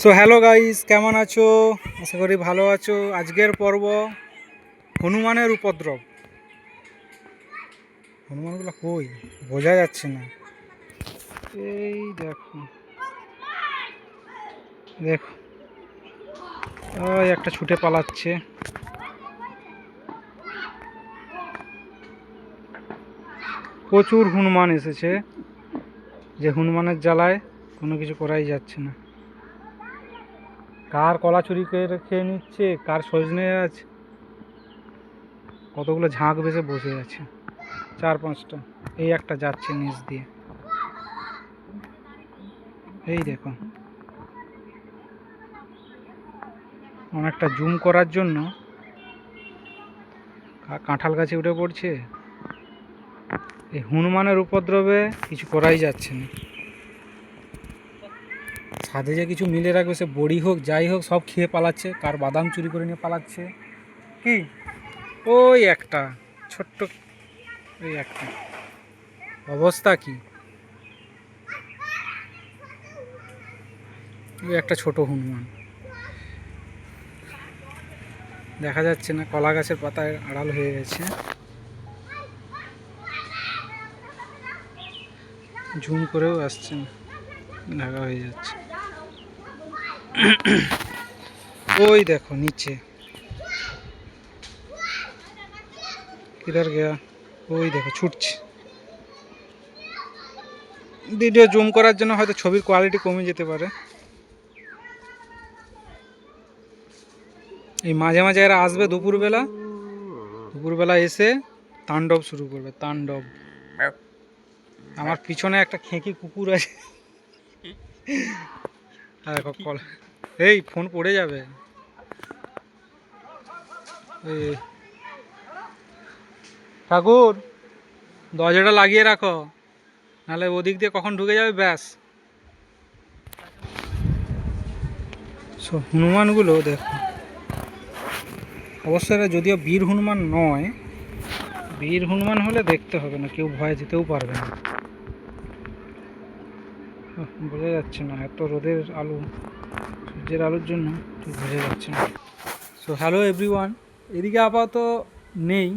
So hello guys, কেমন আছো? আশা করি ভালো আছো। আজকের পর্ব হনুমানের উপদ্রব। হনুমানগুলো কই বোঝা যাচ্ছে না। এই দেখো দেখো, ওই একটা ছুটে পালাচ্ছে। প্রচুর হনুমান এসেছে, যে হনুমানের জ্বালায় কোনো কিছু করাই যাচ্ছে না। কার কলা চুরি করে খেয়ে নিচ্ছে, কার সজনে আছে, কতগুলো ঝাঁক বেসে বসে আছে, 4-5টা। এই একটা যাচ্ছে নিচ দিয়ে, এই দেখো। অনেকটা জুম করার জন্য কাঁঠাল গাছে উঠে পড়ছে। এই হনুমানের উপদ্রবে কিছু করাই যাচ্ছে না। ছাদে যে কিছু মিলে রাখবে, সে বড়ি হোক যাই হোক সব খেয়ে পালাচ্ছে। কার বাদাম চুরি করে নিয়ে পালাচ্ছে। কি ওই একটা ছোট্ট, ওই একটা অবস্থা কি, ওই একটা ছোট হনুমান দেখা যাচ্ছে না, কলা গাছের পাতায় আড়াল হয়ে গেছে। ঝুম করেও আসছে না, ঢাকা হয়ে যাচ্ছে। ওই দেখো নিচে কিধার গেয়া, ওই দেখো ছুটছে। ভিডিও জুম করার জন্য হয়তো ছবির কোয়ালিটি কমে যেতে পারে। এই মাঝে মাঝে এরা আসবে দুপুরবেলা এসে তাণ্ডব শুরু করবে, তাণ্ডব। আমার পিছনে একটা খেঁকি কুকুর আছে। আর দেখো এই ফোন পড়ে যাবে। এই ঠাকুর, দরজাটা লাগিয়ে রাখো, নাহলে ওদিক দিয়ে কখন ঢুকে যাবে ব্যাস। হনুমানগুলো দেখো, অবশ্যই এরা যদিও বীর হনুমান নয়, বীর হনুমান হলে দেখতে হবে না, কেউ ভয় যেতেও পারবে না। বোঝা যাচ্ছে না, এত রোদের আলো, সূর্যের আলোর জন্য ঠিক বোঝা যাচ্ছে না। সো হ্যালো এভরিওয়ান, এদিকে আপাতত নেই,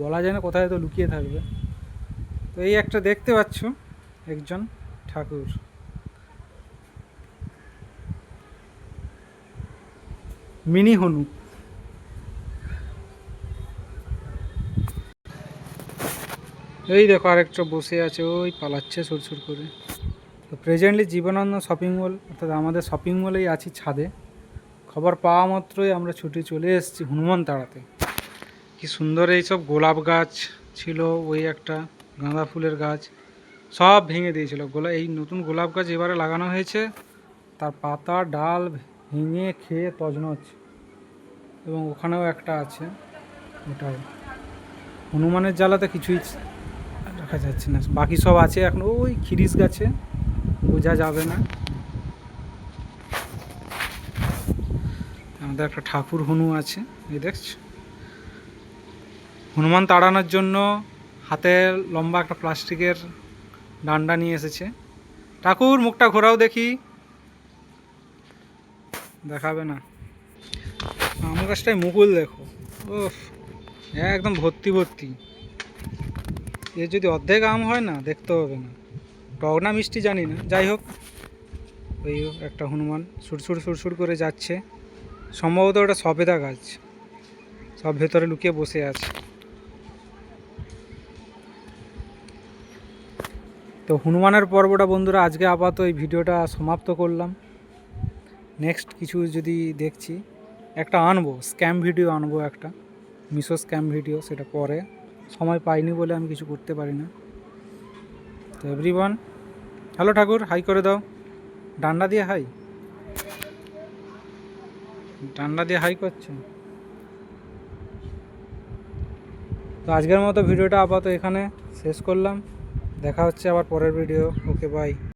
বলা যায় না কোথায় তো লুকিয়ে থাকবে। তো এই একটা দেখতে পাচ্ছ, একজন ঠাকুর, মিনি হনু। এই দেখো আরেকটা বসে আছে, ওই পালাচ্ছে সুরসুর করে। তো প্রেজেন্টলি জীবনানন্দ শপিং মল, অর্থাৎ আমাদের শপিং মলেই আছি ছাদে। খবর পাওয়া মাত্রই আমরা ছুটে চলে এসেছি হনুমান তাড়াতে। কি সুন্দর এইসব গোলাপ গাছ ছিল, ওই একটা গাঁদা ফুলের গাছ সব ভেঙে দিয়েছিল। এই নতুন গোলাপ গাছ এবারে লাগানো হয়েছে, তার পাতা ডাল ভেঙে খেয়ে তছনছ। এবং ওখানেও একটা আছে, ওটাই হনুমানের জ্বালাতে কিছুই রাখা যাচ্ছে না। বাকি সব আছে এখন ওই খিরিস গাছে, বোঝা যাবে না। আমাদের একটা ঠাকুর হনু আছে, এই দেখছো। হনুমান তাড়ানোর জন্য হাতে লম্বা একটা প্লাস্টিকের ডান্ডা নিয়ে এসেছে। ঠাকুর মুখটা ঘোরাও দেখি, দেখাবে না। আম গাছটায় মুকুল দেখো, ওফ একদম ভর্তি ভর্তি। এর যদি অর্ধেক আম হয় না, দেখতে হবে না। টক না মিষ্টি জানি না, যাই হোক। ওই একটা হনুমান সুরসুর সুরসুর করে যাচ্ছে, সম্ভবত ওটা সবেদা গাছ, সব ভেতরে লুকিয়ে বসে আছে। তো হনুমানের পর্বটা বন্ধুরা আজকে আপাতত এই ভিডিওটা সমাপ্ত করলাম। নেক্সট কিছু যদি দেখছি, একটা আনবো স্ক্যাম ভিডিও, আনবো একটা মিশো স্ক্যাম ভিডিও, সেটা পরে। সময় পাইনি বলে আমি কিছু করতে পারি না। তো এভরিওয়ান, হ্যালো ঠাকুর, হাই করে দাও, ডান্ডা দিয়ে হাই, ডান্ডা দিয়ে হাই করছে। তো আজকের মতো ভিডিওটা আপাতত এখানে শেষ করলাম। দেখা হচ্ছে আবার পরের ভিডিও। Okay bye.